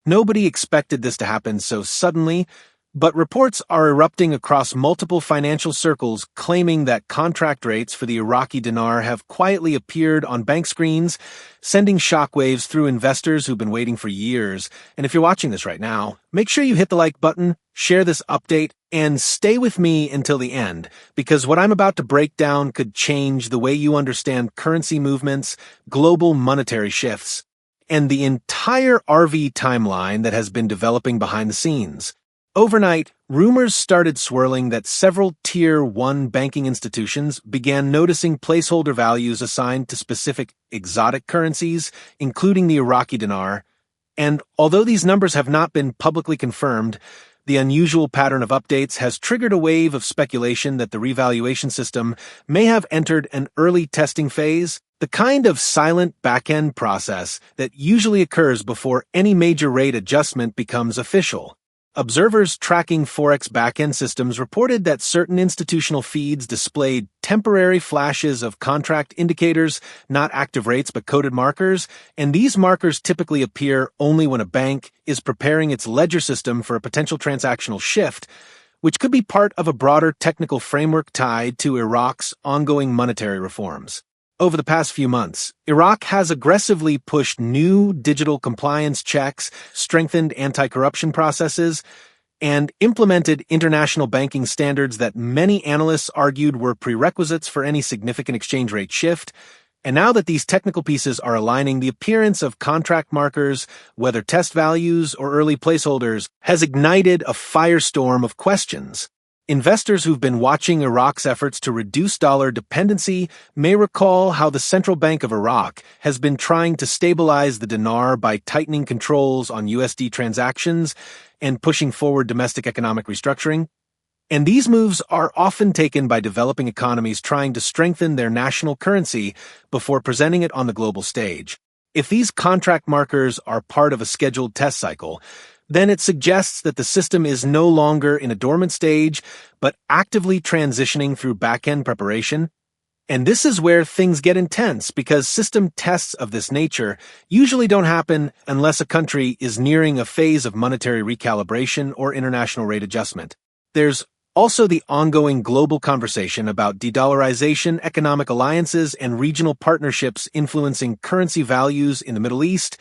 Nobody expected this to happen so suddenly, but reports are erupting across multiple financial circles claiming that contract rates for the Iraqi dinar have quietly appeared on bank screens, sending shockwaves through investors who've been waiting for years. And if you're watching this right now, make sure you hit the like button, share this update, and stay with me until the end, because what I'm about to break down could change the way you understand currency movements, global monetary shifts, and the entire RV timeline that has been developing behind the scenes. Overnight, rumors started swirling that several Tier 1 banking institutions began noticing placeholder values assigned to specific exotic currencies, including the Iraqi dinar, and although these numbers have not been publicly confirmed, the unusual pattern of updates has triggered a wave of speculation that the revaluation system may have entered an early testing phase, the kind of silent backend process that usually occurs before any major rate adjustment becomes official. Observers tracking forex backend systems reported that certain institutional feeds displayed temporary flashes of contract indicators, not active rates but coded markers, and these markers typically appear only when a bank is preparing its ledger system for a potential transactional shift, which could be part of a broader technical framework tied to Iraq's ongoing monetary reforms. Over the past few months, Iraq has aggressively pushed new digital compliance checks, strengthened anti-corruption processes, and implemented international banking standards that many analysts argued were prerequisites for any significant exchange rate shift. And now that these technical pieces are aligning, the appearance of contract markers, whether test values or early placeholders, has ignited a firestorm of questions. Investors who've been watching Iraq's efforts to reduce dollar dependency may recall how the Central Bank of Iraq has been trying to stabilize the dinar by tightening controls on USD transactions and pushing forward domestic economic restructuring. And these moves are often taken by developing economies trying to strengthen their national currency before presenting it on the global stage. If these contract markers are part of a scheduled test cycle, then it suggests that the system is no longer in a dormant stage, but actively transitioning through back-end preparation. And this is where things get intense, because system tests of this nature usually don't happen unless a country is nearing a phase of monetary recalibration or international rate adjustment. There's also the ongoing global conversation about de-dollarization, economic alliances, and regional partnerships influencing currency values in the Middle East,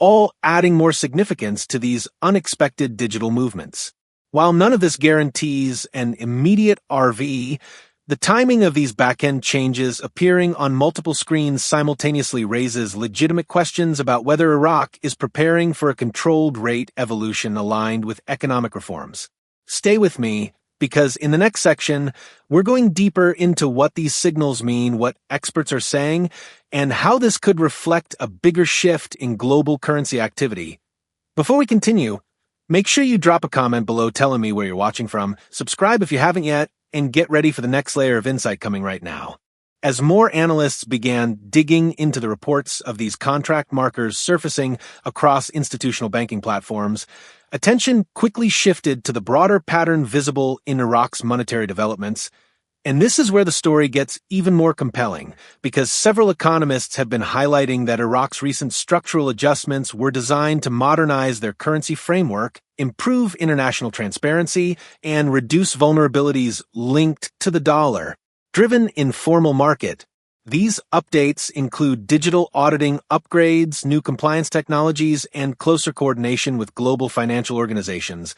all adding more significance to these unexpected digital movements. While none of this guarantees an immediate RV, the timing of these back-end changes appearing on multiple screens simultaneously raises legitimate questions about whether Iraq is preparing for a controlled rate evolution aligned with economic reforms. Stay with me, because in the next section, we're going deeper into what these signals mean, what experts are saying, and how this could reflect a bigger shift in global currency activity. Before we continue, make sure you drop a comment below telling me where you're watching from, subscribe if you haven't yet, and get ready for the next layer of insight coming right now. As more analysts began digging into the reports of these contract markers surfacing across institutional banking platforms, attention quickly shifted to the broader pattern visible in Iraq's monetary developments. And this is where the story gets even more compelling, because several economists have been highlighting that Iraq's recent structural adjustments were designed to modernize their currency framework, improve international transparency, and reduce vulnerabilities linked to the dollar. Driven informal market, these updates include digital auditing upgrades, new compliance technologies, and closer coordination with global financial organizations,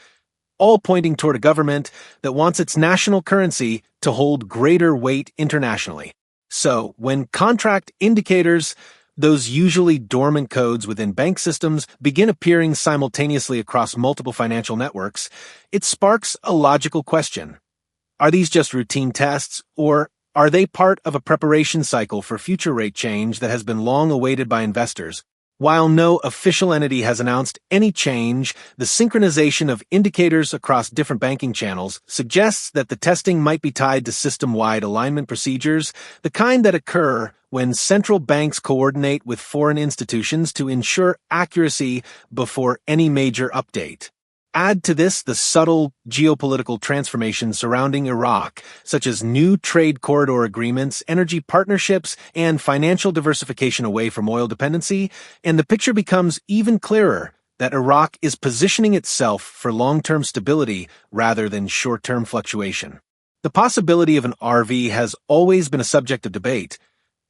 all pointing toward a government that wants its national currency to hold greater weight internationally. So, when contract indicators, those usually dormant codes within bank systems, begin appearing simultaneously across multiple financial networks, it sparks a logical question. Are these just routine tests, or are they part of a preparation cycle for future rate change that has been long awaited by investors? While no official entity has announced any change, the synchronization of indicators across different banking channels suggests that the testing might be tied to system-wide alignment procedures, the kind that occur when central banks coordinate with foreign institutions to ensure accuracy before any major update. Add to this the subtle geopolitical transformation surrounding Iraq, such as new trade corridor agreements, energy partnerships, and financial diversification away from oil dependency, and the picture becomes even clearer. that Iraq is positioning itself for long-term stability rather than short-term fluctuation. The possibility of an RV has always been a subject of debate,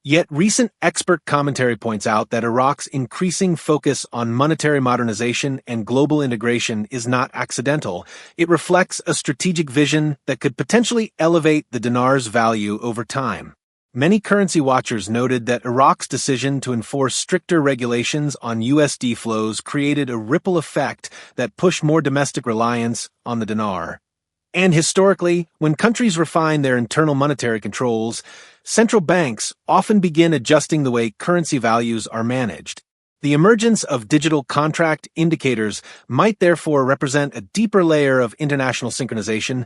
yet recent expert commentary points out that Iraq's increasing focus on monetary modernization and global integration is not accidental. It reflects a strategic vision that could potentially elevate the dinar's value over time. Many currency watchers noted that Iraq's decision to enforce stricter regulations on USD flows created a ripple effect that pushed more domestic reliance on the dinar. And historically, when countries refine their internal monetary controls, central banks often begin adjusting the way currency values are managed. The emergence of digital contract indicators might therefore represent a deeper layer of international synchronization,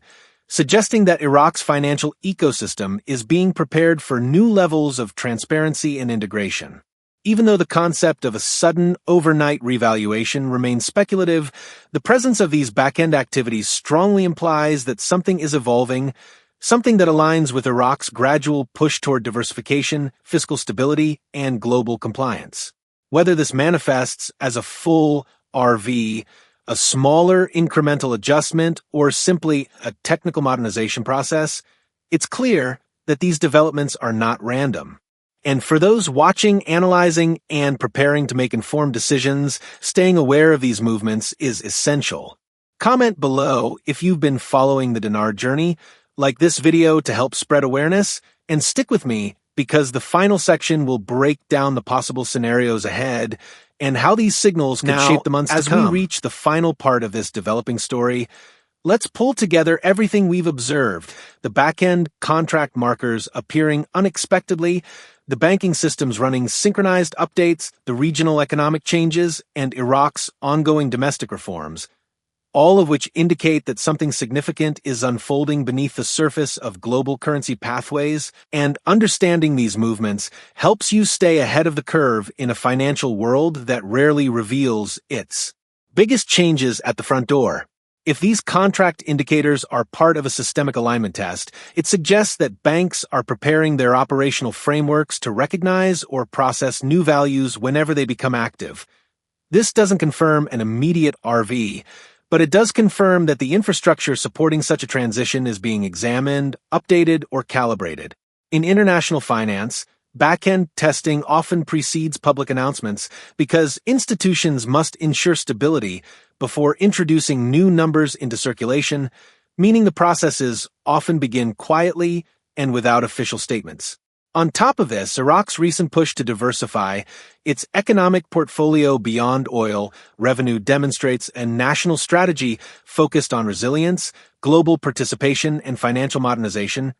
suggesting that Iraq's financial ecosystem is being prepared for new levels of transparency and integration. Even though the concept of a sudden, overnight revaluation remains speculative, the presence of these back-end activities strongly implies that something is evolving, something that aligns with Iraq's gradual push toward diversification, fiscal stability, and global compliance. Whether this manifests as a full RV, a smaller incremental adjustment, or simply a technical modernization process, it's clear that these developments are not random. And for those watching, analyzing, and preparing to make informed decisions, staying aware of these movements is essential. Comment below if you've been following the dinar journey, like this video to help spread awareness, and stick with me because the final section will break down the possible scenarios ahead and how these signals could shape the months to come. As we reach the final part of this developing story, let's pull together everything we've observed, the back-end contract markers appearing unexpectedly, the banking systems running synchronized updates, the regional economic changes, and Iraq's ongoing domestic reforms, all of which indicate that something significant is unfolding beneath the surface of global currency pathways, and understanding these movements helps you stay ahead of the curve in a financial world that rarely reveals its biggest changes at the front door. If these contract indicators are part of a systemic alignment test, it suggests that banks are preparing their operational frameworks to recognize or process new values whenever they become active. This doesn't confirm an immediate RV, but it does confirm that the infrastructure supporting such a transition is being examined, updated, or calibrated. In international finance, back-end testing often precedes public announcements because institutions must ensure stability before introducing new numbers into circulation, meaning the processes often begin quietly and without official statements. On top of this, Iraq's recent push to diversify its economic portfolio beyond oil revenue demonstrates a national strategy focused on resilience, global participation, and financial modernization,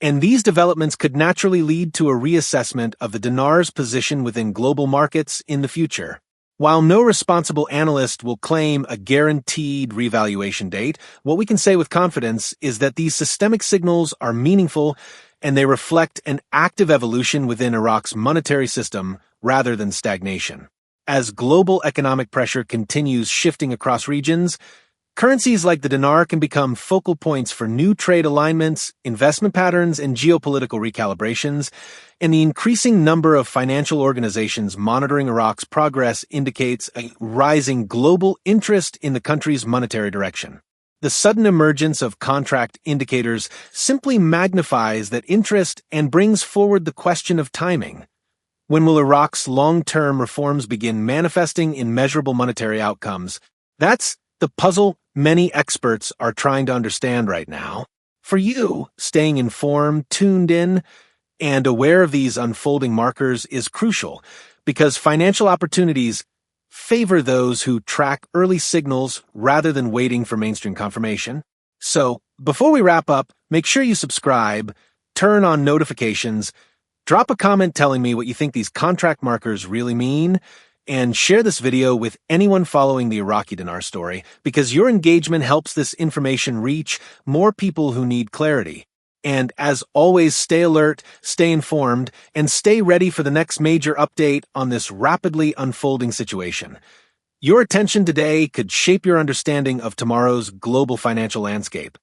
and these developments could naturally lead to a reassessment of the dinar's position within global markets in the future. While no responsible analyst will claim a guaranteed revaluation date, what we can say with confidence is that these systemic signals are meaningful and they reflect an active evolution within Iraq's monetary system rather than stagnation. As global economic pressure continues shifting across regions, currencies like the dinar can become focal points for new trade alignments, investment patterns, and geopolitical recalibrations, and the increasing number of financial organizations monitoring Iraq's progress indicates a rising global interest in the country's monetary direction. The sudden emergence of contract indicators simply magnifies that interest and brings forward the question of timing. When will Iraq's long-term reforms begin manifesting in measurable monetary outcomes? That's the puzzle many experts are trying to understand right now. For you, staying informed, tuned in, and aware of these unfolding markers is crucial because financial opportunities favor those who track early signals rather than waiting for mainstream confirmation. So, before we wrap up, make sure you subscribe, turn on notifications, drop a comment telling me what you think these contract markers really mean, and share this video with anyone following the Iraqi Dinar story because your engagement helps this information reach more people who need clarity. And as always, stay alert, stay informed, and stay ready for the next major update on this rapidly unfolding situation. Your attention today could shape your understanding of tomorrow's global financial landscape.